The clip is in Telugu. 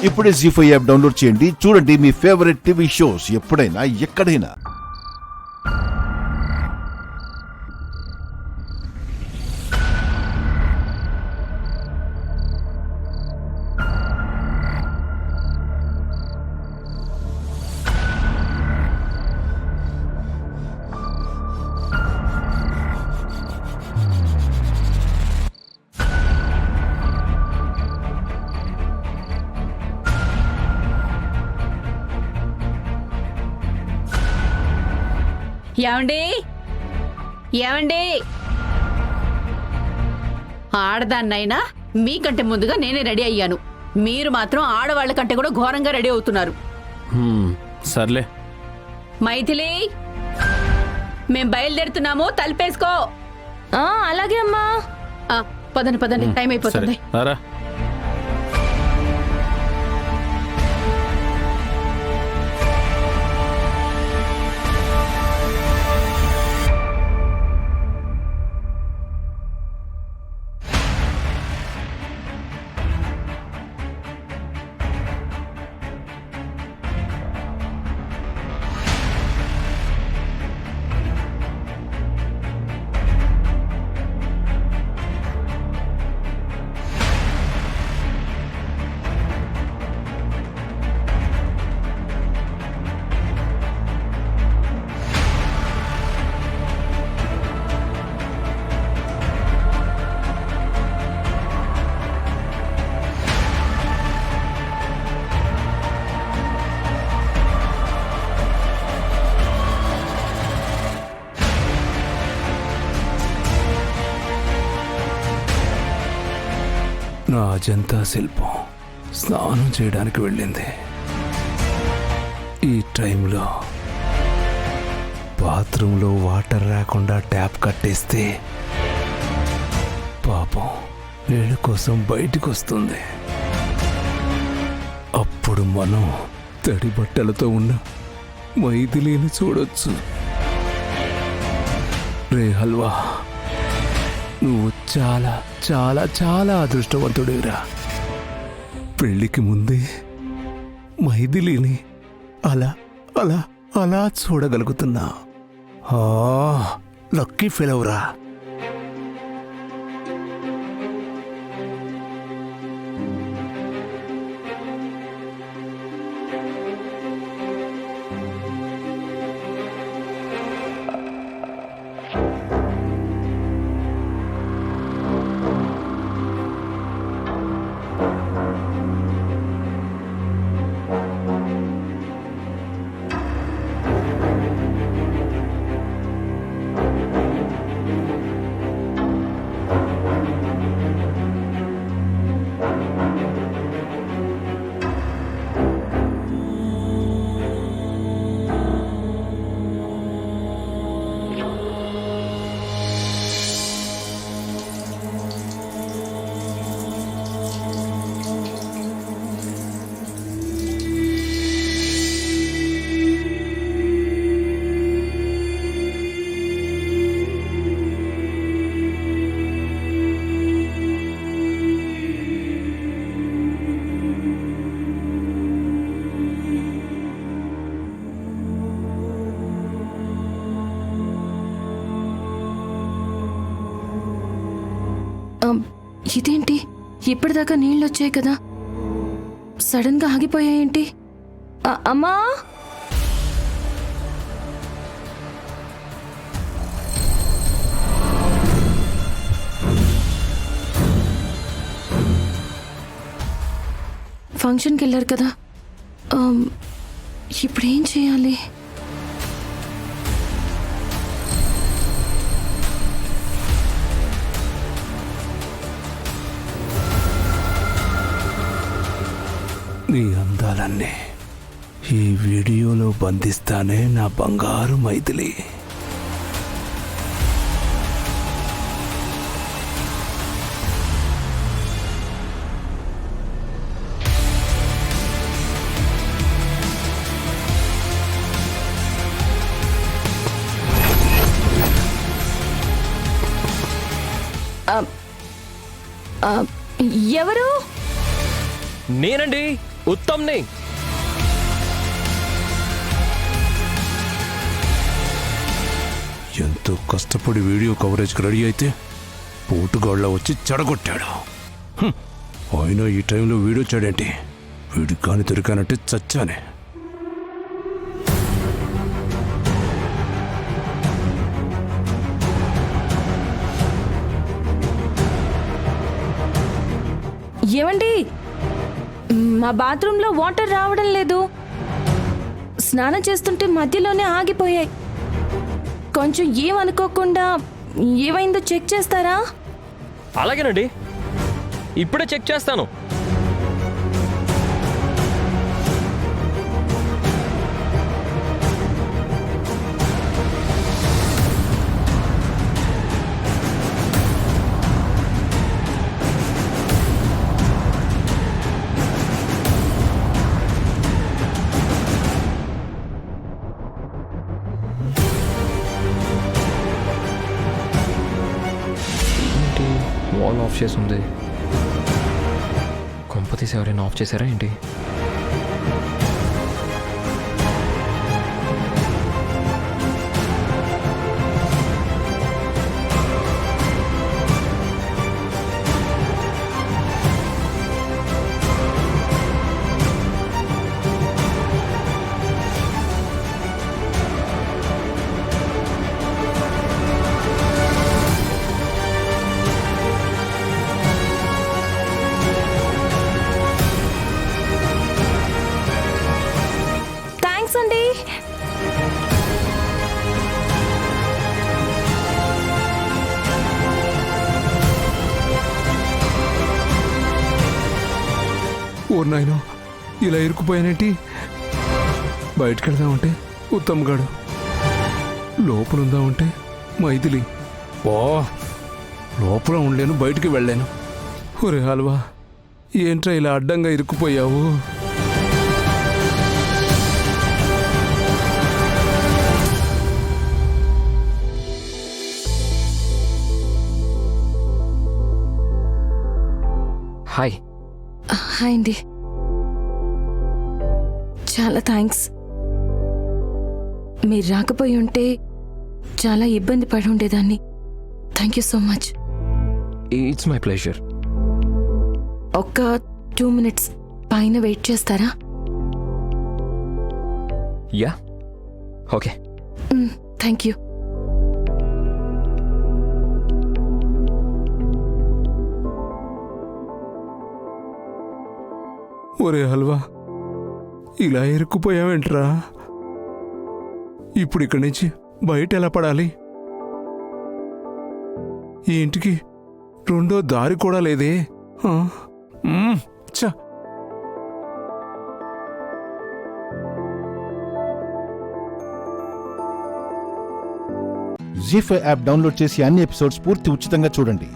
ఇప్పుడే జీ5 యాప్ డౌన్లోడ్ చేయండి. చూడండి మీ ఫేవరెట్ టీవీ షోస్ ఎప్పుడైనా ఎక్కడైనా. ఏమండి ఏమండి ఆడదాన్నైనా మీకంటే ముందుగా నేనే రెడీ అయ్యాను. మీరు మాత్రం ఆడవాళ్ల కంటే కూడా ఘోరంగా రెడీ అవుతున్నారు. సర్లే మైథిలి, మేం బయలుదేరుతున్నాము, తలుపేసుకో. అలాగే అమ్మా. పదండి పదండి, టైం అయిపోతుంది. సరే. నా అజంతా శిల్పం స్నానం చేయడానికి వెళ్ళింది. ఈ టైంలో బాత్రూంలో వాటర్ రాకుండా ట్యాప్ కట్టేస్తే పాపం నీళ్ళ కోసం బయటికి వస్తుంది. అప్పుడు మనం తడి బట్టలతో ఉన్న మైథిలిని చూడొచ్చు. రే హల్వా, నువ్వు చాలా చాలా చాలా అదృష్టవంతుడిరా. పెళ్లికి ముందే మైథిలిని అలా అలా అలా చూడగలుగుతున్నా. లక్కీ ఫెలవురా. ఇదేంటి, ఇప్పటిదాకా నీళ్ళు వచ్చాయి కదా, సడన్ గా ఆగిపోయాయేంటి? అమ్మా, ఫంక్షన్కి వెళ్ళారు కదా, ఇప్పుడేం చేయాలి? నీ అందాలన్నీ ఈ వీడియోలో బంధిస్తానే నా బంగారు మైథిలి. ఎవరు? నేనండి. ఉత్తమ్ని. ఎంతో కష్టపడి వీడియో కవరేజ్కి రెడీ అయితే పోటుగాళ్ళ వచ్చి చెడగొట్టాడు. అయినా ఈ టైంలో వీడియో చేయడేంటి? వీడి కాని దొరికానంటే చచ్చానే. ఏమండి, మా బాత్రూంలో వాటర్ రావడం లేదు. స్నానం చేస్తుంటే మధ్యలోనే ఆగిపోయాయి. కొంచెం ఏమనుకోకుండా ఏమైందో చెక్ చేస్తారా? అలాగేనండి, ఇప్పుడే చెక్ చేస్తాను. వాల్ ఆఫ్ చేసి ఉంది. కొంప తీసి ఎవరైనా ఆఫ్ చేశారా ఏంటి? థ్యాంక్స్ అండి. ఓ నాయనో, ఇలా ఇరుక్కుపోయానేంటి? బయటికి వెళ్దామంటే ఉత్తమ్గాడు, లోపలుందామంటే మైథిలి. ఓ లోపల ఉండలేను, బయటికి వెళ్ళాను. ఒరే హల్వా, ఏంట్రా ఇలా అడ్డంగా ఇరుక్కుపోయావు? హాయ్. హాయ్ అండి, చాలా థ్యాంక్స్. మీరు రాకపోయి ఉంటే చాలా ఇబ్బంది పడి ఉండేదాన్ని. Thank you so much. It's my pleasure. ఒక్క 2 minutes పైన వెయిట్ చేస్తారా? Yeah, okay. Thank you. ఒరే హల్వా, ఇలా ఇరుక్కుపోయావేంట్రా? ఇప్పుడు ఇక్కడి నుంచి బయట ఎలా పడాలి? ఈ ఇంటికి రెండో దారి కూడా లేదే. ఛ! జీ5 యాప్ డౌన్లోడ్ చేసి అన్ని ఎపిసోడ్స్ పూర్తి ఉచితంగా చూడండి.